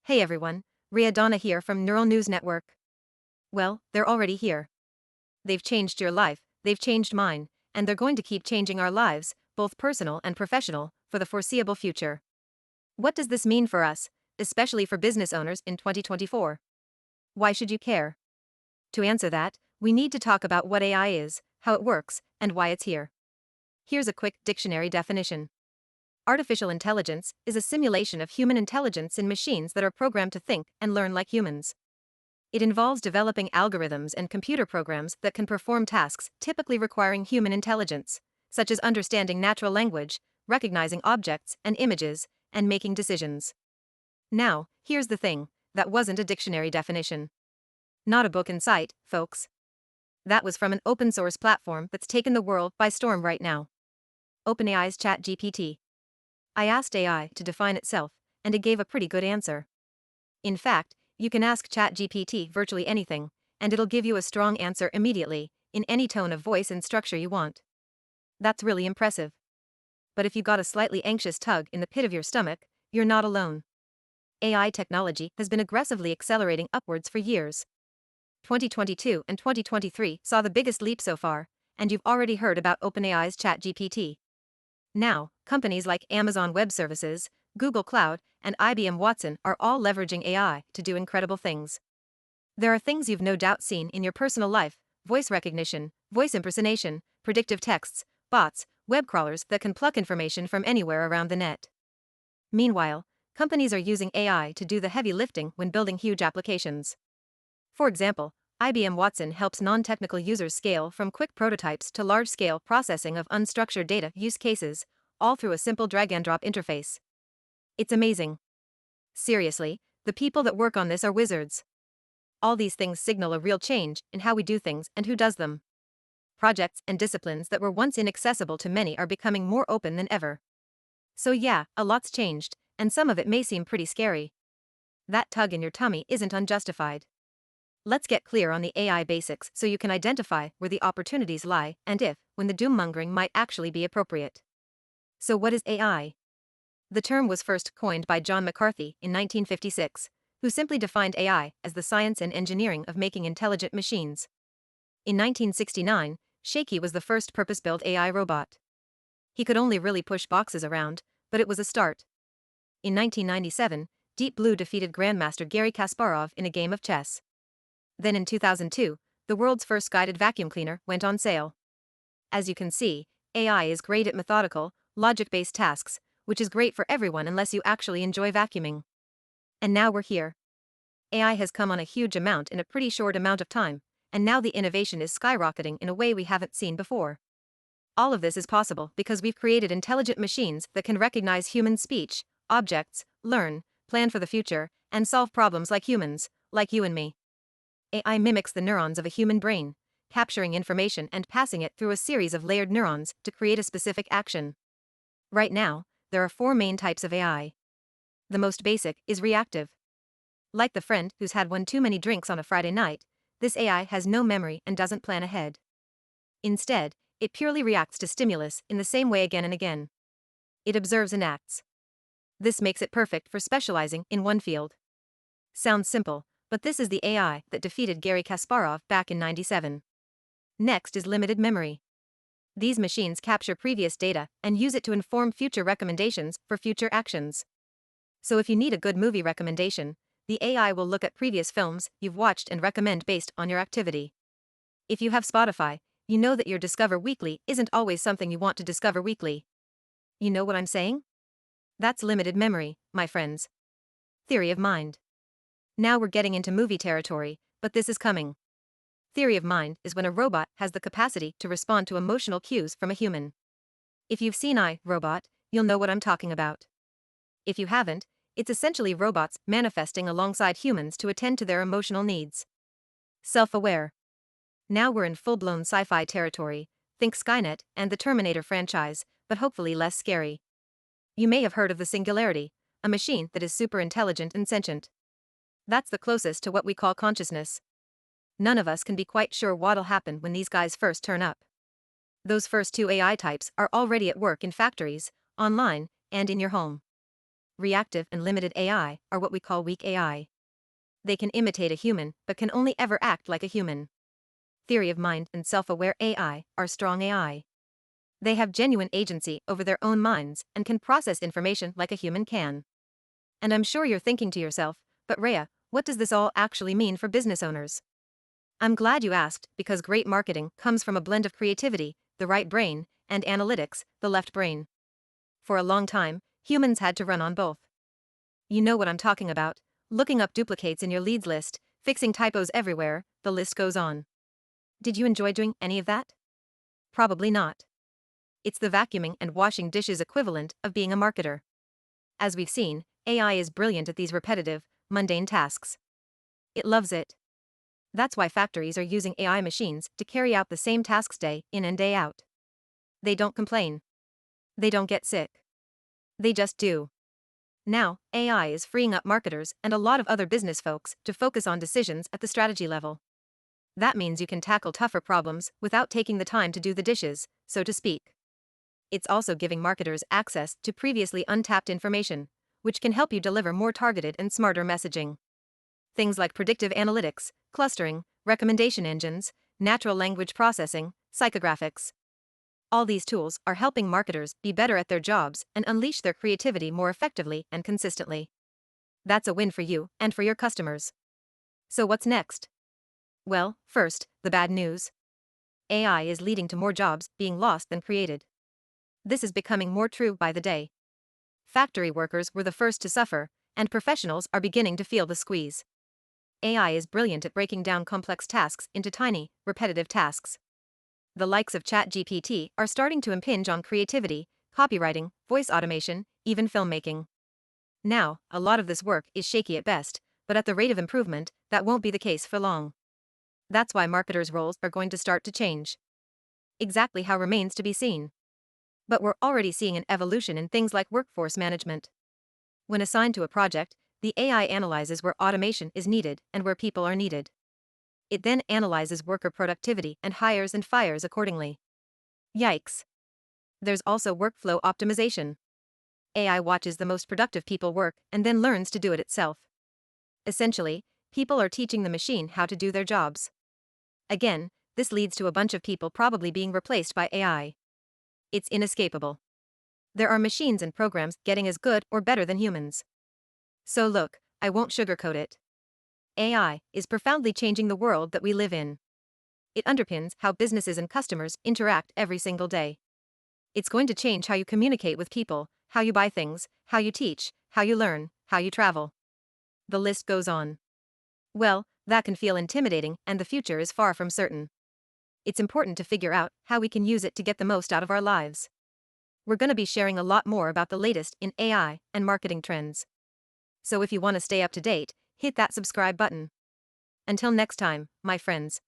Hey everyone, Reya Donna here from Neural News Network. Well, they're already here. They've changed your life, they've changed mine, and they're going to keep changing our lives, both personal and professional, for the foreseeable future. What does this mean for us, especially for business owners in 2024? Why should you care? To answer that, we need to talk about what AI is, how it works, and why it's here. Here's a quick dictionary definition. Artificial intelligence is a simulation of human intelligence in machines that are programmed to think and learn like humans. It involves developing algorithms and computer programs that can perform tasks typically requiring human intelligence, such as understanding natural language, recognizing objects and images, and making decisions. Now, here's the thing, that wasn't a dictionary definition. Not a book in sight, folks. That was from an open source platform that's taken the world by storm right now. OpenAI's ChatGPT. I asked AI to define itself, and it gave a pretty good answer. In fact, you can ask ChatGPT virtually anything, and it'll give you a strong answer immediately, in any tone of voice and structure you want. That's really impressive. But if you got a slightly anxious tug in the pit of your stomach, you're not alone. AI technology has been aggressively accelerating upwards for years. 2022 and 2023 saw the biggest leap so far, and you've already heard about OpenAI's ChatGPT. Now, companies like Amazon Web Services, Google Cloud, and IBM Watson are all leveraging AI to do incredible things. There are things you've no doubt seen in your personal life: voice recognition, voice impersonation, predictive texts, bots, web crawlers that can pluck information from anywhere around the net. Meanwhile, companies are using AI to do the heavy lifting when building huge applications. For example, IBM Watson helps non-technical users scale from quick prototypes to large-scale processing of unstructured data use cases, all through a simple drag-and-drop interface. It's amazing. Seriously, the people that work on this are wizards. All these things signal a real change in how we do things and who does them. Projects and disciplines that were once inaccessible to many are becoming more open than ever. So yeah, a lot's changed, and some of it may seem pretty scary. That tug in your tummy isn't unjustified. Let's get clear on the AI basics so you can identify where the opportunities lie and if, when the doom-mongering might actually be appropriate. So what is AI? The term was first coined by John McCarthy in 1956, who simply defined AI as the science and engineering of making intelligent machines. In 1969, Shaky was the first purpose-built AI robot. He could only really push boxes around, but it was a start. In 1997, Deep Blue defeated Grandmaster Garry Kasparov in a game of chess. Then in 2002, the world's first guided vacuum cleaner went on sale. As you can see, AI is great at methodical, logic-based tasks, which is great for everyone unless you actually enjoy vacuuming. And now we're here. AI has come on a huge amount in a pretty short amount of time, and now the innovation is skyrocketing in a way we haven't seen before. All of this is possible because we've created intelligent machines that can recognize human speech, objects, learn, plan for the future, and solve problems like humans, like you and me. AI mimics the neurons of a human brain, capturing information and passing it through a series of layered neurons to create a specific action. Right now, there are 4 main types of AI. The most basic is reactive. Like the friend who's had one too many drinks on a Friday night, this AI has no memory and doesn't plan ahead. Instead, it purely reacts to stimulus in the same way again and again. It observes and acts. This makes it perfect for specializing in one field. Sounds simple, but this is the AI that defeated Garry Kasparov back in '97. Next is limited memory. These machines capture previous data and use it to inform future recommendations for future actions. So if you need a good movie recommendation, the AI will look at previous films you've watched and recommend based on your activity. If you have Spotify, you know that your Discover Weekly isn't always something you want to discover weekly. You know what I'm saying? That's limited memory, my friends. Theory of mind. Now we're getting into movie territory, but this is coming. Theory of mind is when a robot has the capacity to respond to emotional cues from a human. If you've seen I, Robot, you'll know what I'm talking about. If you haven't, it's essentially robots manifesting alongside humans to attend to their emotional needs. Self-aware. Now we're in full-blown sci-fi territory, think Skynet and the Terminator franchise, but hopefully less scary. You may have heard of the Singularity, a machine that is super intelligent and sentient. That's the closest to what we call consciousness. None of us can be quite sure what'll happen when these guys first turn up. Those first 2 AI types are already at work in factories, online, and in your home. Reactive and limited AI are what we call weak AI. They can imitate a human, but can only ever act like a human. Theory of mind and self-aware AI are strong AI. They have genuine agency over their own minds and can process information like a human can. And I'm sure you're thinking to yourself, but Reya, what does this all actually mean for business owners? I'm glad you asked, because great marketing comes from a blend of creativity, the right brain, and analytics, the left brain. For a long time, humans had to run on both. You know what I'm talking about: looking up duplicates in your leads list, fixing typos everywhere, the list goes on. Did you enjoy doing any of that? Probably not. It's the vacuuming and washing dishes equivalent of being a marketer. As we've seen, AI is brilliant at these repetitive, mundane tasks. It loves it. That's why factories are using AI machines to carry out the same tasks day in and day out. They don't complain. They don't get sick. They just do. Now, AI is freeing up marketers and a lot of other business folks to focus on decisions at the strategy level. That means you can tackle tougher problems without taking the time to do the dishes, so to speak. It's also giving marketers access to previously untapped information, which can help you deliver more targeted and smarter messaging. Things like predictive analytics, clustering, recommendation engines, natural language processing, psychographics. All these tools are helping marketers be better at their jobs and unleash their creativity more effectively and consistently. That's a win for you and for your customers. So what's next? Well, first, the bad news. AI is leading to more jobs being lost than created. This is becoming more true by the day. Factory workers were the first to suffer, and professionals are beginning to feel the squeeze. AI is brilliant at breaking down complex tasks into tiny, repetitive tasks. The likes of ChatGPT are starting to impinge on creativity, copywriting, voice automation, even filmmaking. Now, a lot of this work is shaky at best, but at the rate of improvement, that won't be the case for long. That's why marketers' roles are going to start to change. Exactly how remains to be seen. But we're already seeing an evolution in things like workforce management. When assigned to a project, the AI analyzes where automation is needed and where people are needed. It then analyzes worker productivity and hires and fires accordingly. Yikes. There's also workflow optimization. AI watches the most productive people work and then learns to do it itself. Essentially, people are teaching the machine how to do their jobs. Again, this leads to a bunch of people probably being replaced by AI. It's inescapable. There are machines and programs getting as good or better than humans. So look, I won't sugarcoat it. AI is profoundly changing the world that we live in. It underpins how businesses and customers interact every single day. It's going to change how you communicate with people, how you buy things, how you teach, how you learn, how you travel. The list goes on. Well, that can feel intimidating, and the future is far from certain. It's important to figure out how we can use it to get the most out of our lives. We're going to be sharing a lot more about the latest in AI and marketing trends. So if you want to stay up to date, hit that subscribe button. Until next time, my friends.